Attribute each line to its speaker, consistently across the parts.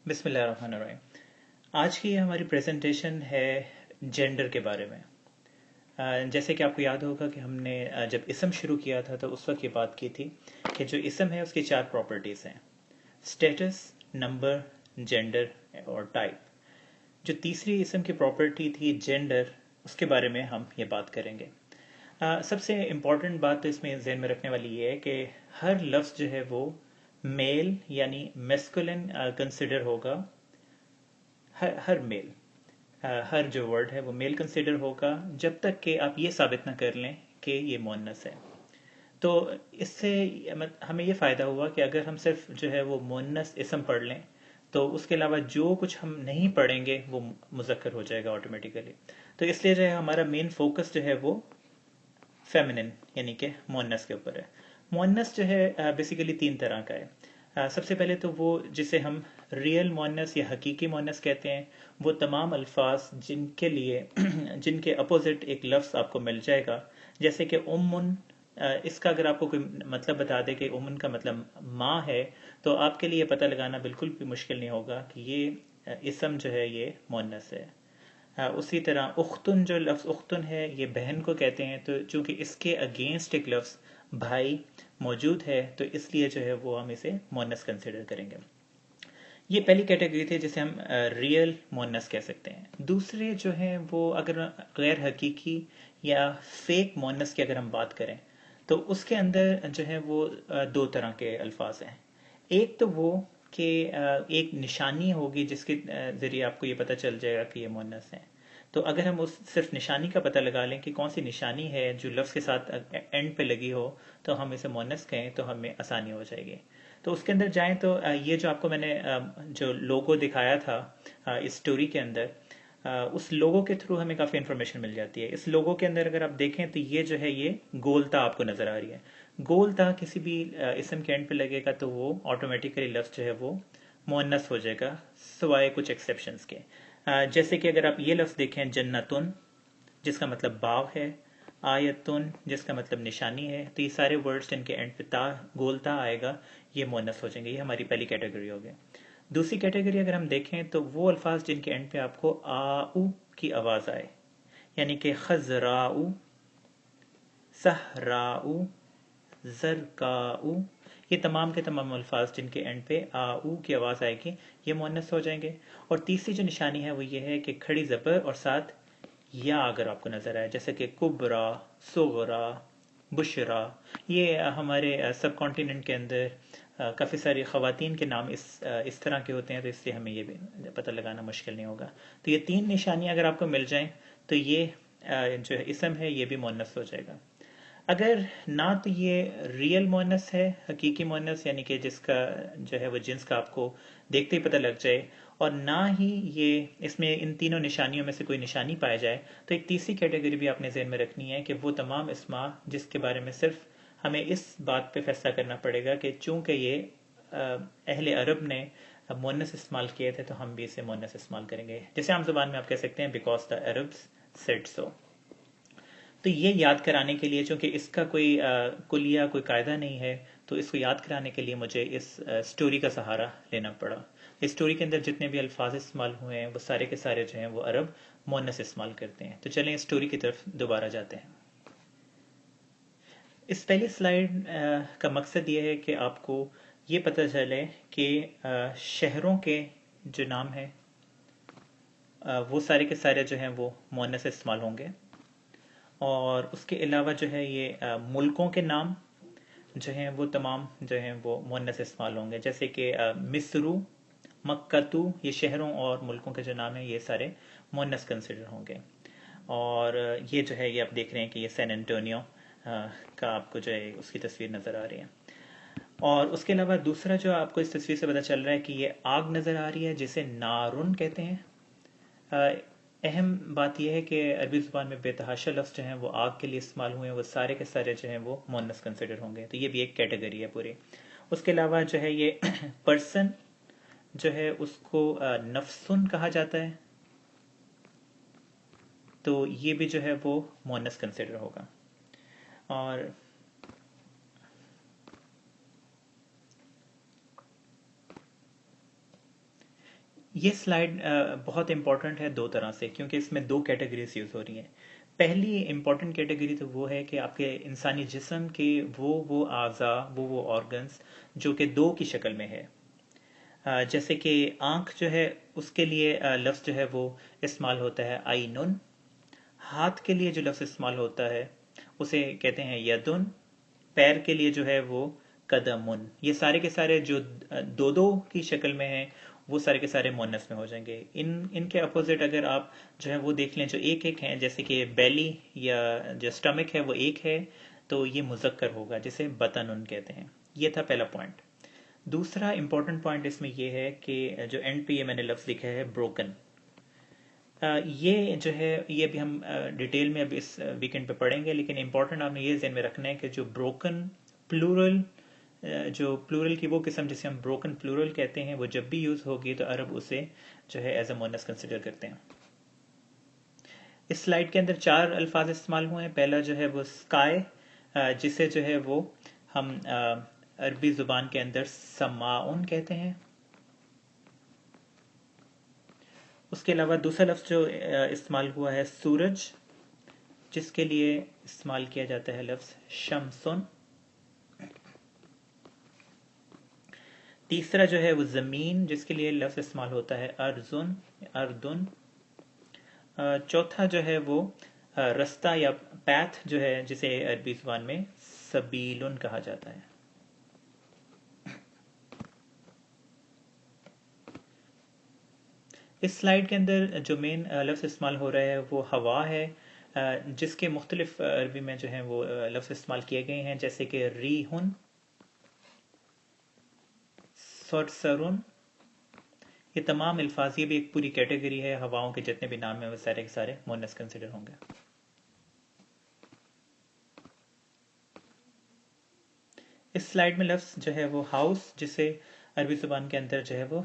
Speaker 1: बिस्मिल्लाहिर्रहमानिर्रहीम। आज की हमारी प्रेजेंटेशन है जेंडर के बारे में। जैसे कि आपको याद होगा कि हमने जब इसम शुरू किया था तो उस वक्त ये बात की थी कि जो इसम है उसकी चार प्रॉपर्टीज़ हैं: स्टेटस, नंबर, जेंडर और टाइप। जो तीसरी इसम की प्रॉपर्टी थी जेंडर, उसके बारे में हम ये बात करेंगे। सबसे इम्पॉर्टेंट बात तो इसमें जहन में रखने वाली ये है कि हर लफ्ज़ जो है वो मेल यानी मेस्कुलिन कंसिडर होगा। हर मेल, हर जो वर्ड है वो मेल कंसिडर होगा जब तक कि आप ये साबित ना कर लें कि ये मोनस है। तो इससे हमें ये फ़ायदा हुआ कि अगर हम सिर्फ जो है वो मोनस इसम पढ़ लें तो उसके अलावा जो कुछ हम नहीं पढ़ेंगे वो मुज़क्कर हो जाएगा ऑटोमेटिकली। तो इसलिए जो है हमारा मेन फोकस जो है वो फेमिनिन यानी कि मोनस के ऊपर है। मोनस जो है बेसिकली तीन तरह का है। सबसे पहले तो वो जिसे हम रियल मोनस या हकीकी मोनस कहते हैं, वो तमाम अल्फाज जिनके लिए जिनके अपोजिट एक लफ्ज़ आपको मिल जाएगा। जैसे कि उम्मुन, इसका अगर आपको कोई मतलब बता दे कि उम्मुन का मतलब माँ है, तो आपके लिए पता लगाना बिल्कुल भी मुश्किल नहीं होगा कि ये इसम जो है ये मोनस है। उसी तरह उख्तुन, जो लफ्ज़ उख्तुन है ये बहन को कहते हैं, तो चूंकि इसके अगेंस्ट एक लफ्ज़ भाई मौजूद है तो इसलिए जो है वो हम इसे मोनस कंसिडर करेंगे। ये पहली कैटेगरी थी जिसे हम रियल मोनस कह सकते हैं। दूसरे जो हैं वो अगर गैर हकीकी या फेक मोनस की अगर हम बात करें तो उसके अंदर जो है वो दो तरह के अल्फाज हैं। एक तो वो कि एक निशानी होगी जिसके ज़रिए आपको ये पता चल जाएगा कि ये मोनस है। तो अगर हम उस सिर्फ निशानी का पता लगा लें कि कौन सी निशानी है जो लफ्ज़ के साथ एंड पे लगी हो तो हम इसे मोनस कहें तो हमें आसानी हो जाएगी। तो उसके अंदर जाएं तो ये जो आपको मैंने जो लोगो दिखाया था इस स्टोरी के अंदर, उस लोगो के थ्रू हमें काफ़ी इन्फॉर्मेशन मिल जाती है। इस लोगो के अंदर अगर आप देखें तो ये जो है ये गोलता आपको नज़र आ रही है। गोलता किसी भी इसम के एंड पे लगेगा तो वो ऑटोमेटिकली लफ्ज़ जो है वो मुअन्नस हो जाएगा, सिवाय कुछ एक्सेप्शंस के। जैसे कि अगर आप ये लफ्ज़ देखें जन्नतुन, जिसका मतलब बाव है, आयतुन जिसका मतलब निशानी है, तो ये सारे वर्ड्स जिनके एंड पे ता गोलता आएगा ये मुअन्नस हो जाएंगे। ये हमारी पहली कैटेगरी हो गई। दूसरी कैटेगरी अगर हम देखें तो वो अल्फाज जिनके एंड पे आपको आऊ की आवाज़ आए, यानी कि खजराऊ, सहराऊ, जरकाऊ, ये तमाम के तमाम अल्फाज जिनके एंड पे आऊ की आवाज़ आएगी ये मुअन्नस हो जाएंगे। और तीसरी जो निशानी है वो ये है कि खड़ी ज़बर और साथ या अगर आपको नज़र आए, जैसे कि कुबरा, सुगरा, बुशरा, ये हमारे सब कॉन्टिनेंट के अंदर काफ़ी सारी ख़वातीन के नाम इस तरह के होते हैं, तो इसलिए हमें ये भी पता लगाना मुश्किल नहीं होगा। तो ये तीन निशानियाँ अगर आपको मिल जाएं तो ये जो है इसम है ये भी मुअन्नस हो जाएगा। अगर ना तो ये रियल मोनस है, हकीकी मोनस यानी कि जिसका जो है वो जिन्स का आपको देखते ही पता लग जाए, और ना ही ये इसमें इन तीनों निशानियों में से कोई निशानी पाया जाए, तो एक तीसरी कैटेगरी भी आपने ज़हन में रखनी है कि वो तमाम इस्मा जिसके बारे में सिर्फ हमें इस बात पे फैसला करना पड़ेगा कि चूंकि ये अहले अरब ने मोनस इस्तेमाल किए थे तो हम भी इसे मोनस इस्तेमाल करेंगे। जैसे आम ज़बान में आप कह सकते हैं because the Arabs said so. तो ये याद कराने के लिए, चूंकि इसका कोई कुलिया कोई कायदा नहीं है, तो इसको याद कराने के लिए मुझे इस स्टोरी का सहारा लेना पड़ा। इस स्टोरी के अंदर जितने भी अल्फाज इस्तेमाल हुए हैं वो सारे के सारे जो हैं वो अरब मोनस इस्तेमाल करते हैं। तो चलें इस स्टोरी की तरफ दोबारा जाते हैं। इस पहली स्लाइड का मकसद ये है कि आपको ये पता चले कि शहरों के जो नाम हैं वो सारे के सारे जो हैं वो मोनस इस्तेमाल होंगे। और उसके अलावा जो है ये मुल्कों के नाम जो हैं वो तमाम जो हैं वो मुअन्नस इस्तेमाल होंगे। जैसे कि मिस्रू, मक्कतू, ये शहरों और मुल्कों के जो नाम हैं ये सारे मुअन्नस कंसिडर होंगे। और ये जो है ये आप देख रहे हैं कि ये सैन एंटोनियो का आपको जो है उसकी तस्वीर नज़र आ रही है। और उसके अलावा दूसरा जो आपको इस तस्वीर से पता चल रहा है कि ये आग नज़र आ रही है जिसे नारुन कहते हैं। अहम बात यह है कि अरबी ज़ुबान में बेतहाशा लफ्ज़ जो हैं वो आग के लिए इस्तेमाल हुए हैं, वो सारे के सारे जो हैं वो मुअन्नस कंसिडर होंगे। तो ये भी एक कैटेगरी है पूरी। उसके अलावा जो है ये पर्सन जो है उसको नफ्सुन कहा जाता है, तो ये भी जो है वो मुअन्नस कंसिडर होगा। और یہ سلائیڈ بہت امپورٹنٹ ہے دو طرح سے، کیونکہ اس میں دو کیٹیگریز یوز ہو رہی ہیں۔ پہلی امپورٹنٹ کیٹیگری تو وہ ہے کہ آپ کے انسانی جسم کے وہ اعضاء، وہ آرگنز جو کہ دو کی شکل میں ہے۔ جیسے کہ آنکھ جو ہے اس کے لیے لفظ جو ہے وہ استعمال ہوتا ہے عینن۔ ہاتھ کے لیے جو لفظ استعمال ہوتا ہے اسے کہتے ہیں یدن۔ پیر کے لیے جو ہے وہ قدمن۔ یہ سارے کے سارے جو دو دو کی شکل میں ہیں وہ سارے کے سارے مونس میں ہو جائیں گے۔ ان کے اپوزٹ اگر آپ جو ہے وہ دیکھ لیں جو ایک ایک ہیں، جیسے کہ بیلی یا جو سٹمک ہے وہ ایک ہے، تو یہ مذکر ہوگا جسے بطن کہتے ہیں۔ یہ تھا پہلا پوائنٹ۔ دوسرا امپورٹنٹ پوائنٹ اس میں یہ ہے کہ جو اینڈ پہ یہ میں نے لفظ لکھا ہے بروکن، یہ جو ہے یہ بھی ہم ڈیٹیل میں اب اس ویکنڈ پہ پڑھیں گے، لیکن امپورٹنٹ آپ نے یہ ذہن میں رکھنا ہے کہ جو بروکن پلورل، جو پلورل کی وہ قسم جسے ہم بروکن پلورل کہتے ہیں، وہ جب بھی یوز ہوگی تو عرب اسے جو ہے ایز اے مونس کنسیڈر کرتے ہیں۔ اس سلائیڈ کے اندر چار الفاظ استعمال ہوئے ہیں۔ پہلا جو ہے وہ اسکائے، جسے جو ہے وہ ہم عربی زبان کے اندر سماعن کہتے ہیں۔ اس کے علاوہ دوسرا لفظ جو استعمال ہوا ہے سورج، جس کے لیے استعمال کیا جاتا ہے لفظ شمسن۔ تیسرا جو ہے وہ زمین، جس کے لیے لفظ استعمال ہوتا ہے ارزن، اردن۔ چوتھا جو ہے وہ رستہ یا پیتھ جو ہے، جسے عربی زبان میں سبیلن کہا جاتا ہے۔ اس سلائیڈ کے اندر جو مین لفظ استعمال ہو رہا ہے وہ ہوا ہے، جس کے مختلف عربی میں جو ہیں وہ لفظ استعمال کیے گئے ہیں، جیسے کہ ریحن، سرسرن۔ یہ تمام الفاظ، یہ بھی ایک پوری کیٹیگری ہے، ہواؤں کے جتنے بھی نام ہیں وہ سارے کے سارے مونس کنسیڈر ہوں گے۔ اس سلائیڈ میں لفظ جو ہے وہ ہاؤس، جسے عربی زبان کے اندر جو ہے وہ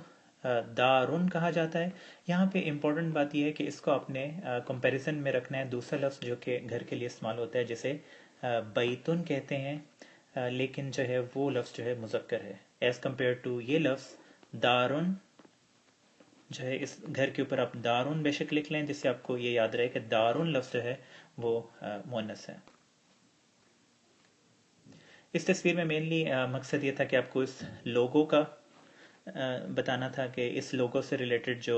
Speaker 1: دارن کہا جاتا ہے۔ یہاں پہ امپورٹنٹ بات یہ ہے کہ اس کو اپنے کمپیریزن میں رکھنا ہے دوسرا لفظ جو کہ گھر کے لیے استعمال ہوتا ہے، جسے بیتن کہتے ہیں، لیکن جو ہے وہ لفظ جو ہے مذکر ہے ایز کمپیئر ٹو یہ لفظ دارن جو ہے۔ اس گھر کے اوپر آپ دارن بے شک لکھ لیں، جس سے آپ کو یہ یاد رہے کہ دارن لفظ جو ہے وہ مؤنث ہے۔ اس تصویر میں مینلی مقصد یہ تھا کہ آپ کو اس لوگو کا بتانا تھا کہ اس لوگو سے ریلیٹڈ جو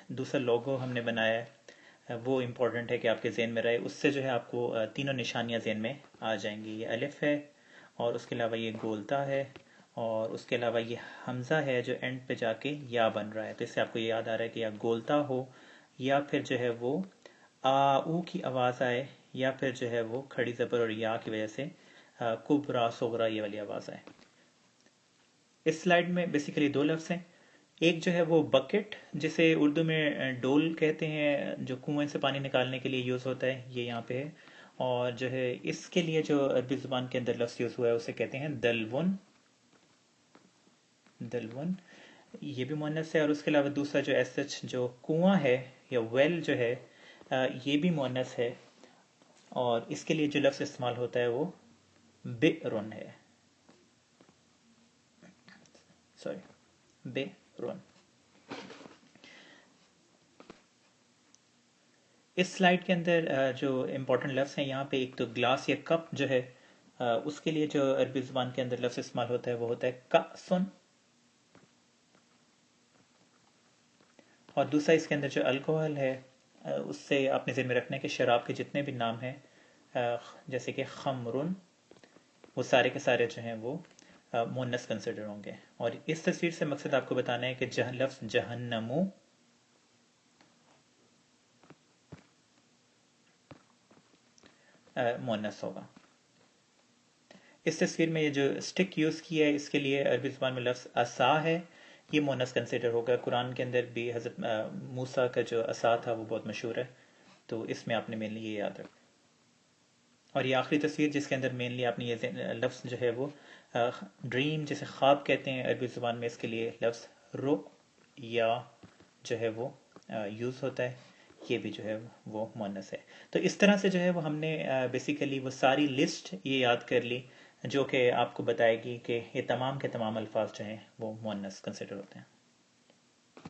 Speaker 1: دوسرا لوگو ہم نے بنایا ہے وہ امپورٹنٹ ہے کہ آپ کے ذہن میں رہے۔ اس سے جو ہے آپ کو تینوں نشانیاں ذہن میں آ جائیں گی۔ یہ الف ہے، اور اس کے علاوہ یہ گولتا ہے، اور اس کے علاوہ یہ حمزہ ہے جو اینڈ پہ جا کے یا بن رہا ہے۔ تو اس سے آپ کو یہ یاد آ رہا ہے کہ یا گولتا ہو، یا پھر جو ہے وہ او کی آواز آئے، یا پھر جو ہے وہ کھڑی زبر اور یا کی وجہ سے کبرا صغرا یہ والی آواز آئے۔ اس سلائیڈ میں بیسیکلی دو لفظ ہیں۔ ایک جو ہے وہ بکٹ، جسے اردو میں ڈول کہتے ہیں، جو کنویں سے پانی نکالنے کے لیے یوز ہوتا ہے، یہ یہاں پہ ہے۔ اور جو ہے اس کے لیے جو عربی زبان کے اندر لفظ یوز ہوا ہے اسے کہتے ہیں دلون، دلون، یہ بھی مؤنث ہے۔ اور اس کے علاوہ دوسرا جو ایس سچ جو کنواں ہے یا ویل جو ہے، یہ بھی مؤنث ہے، اور اس کے لیے جو لفظ استعمال ہوتا ہے وہ بئرن ہے، سوری بئرن۔ اس سلائیڈ کے اندر جو امپورٹنٹ لفظ ہیں یہاں پہ، ایک تو گلاس یا کپ جو ہے، اس کے لیے جو عربی زبان کے اندر لفظ استعمال ہوتا ہے وہ ہوتا ہے کأسن، اور دوسرا اس کے اندر جو الکوہل ہے، اس سے آپ نے ذہن میں رکھنا ہے کہ شراب کے جتنے بھی نام ہیں جیسے کہ خمرن، وہ سارے کے سارے جو ہیں وہ مؤنث کنسیڈر ہوں گے۔ اور اس تصویر سے مقصد آپ کو بتانا ہے کہ لفظ جہنمو مؤنث ہوگا۔ اس تصویر میں یہ جو اسٹک یوز کیا ہے، اس کے لیے عربی زبان میں لفظ عصا ہے، یہ مؤنث کنسیڈر ہوگا۔ قرآن کے اندر بھی حضرت موسیٰ کا جو عصا تھا وہ بہت مشہور ہے، تو اس میں آپ نے مینلی یہ یاد رکھا۔ اور یہ آخری تصویر جس کے اندر مینلی آپ نے یہ لفظ جو ہے وہ ڈریم، جسے خواب کہتے ہیں عربی زبان میں، اس کے لیے لفظ رو یا جو ہے وہ یوز ہوتا ہے، یہ بھی جو ہے وہ مؤنث ہے۔ تو اس طرح سے جو ہے وہ ہم نے بیسیکلی وہ ساری لسٹ یہ یاد کر لی جو کہ آپ کو بتائے گی کہ یہ تمام کے تمام الفاظ جو ہیں وہ مؤنث کنسیڈر ہوتے ہیں۔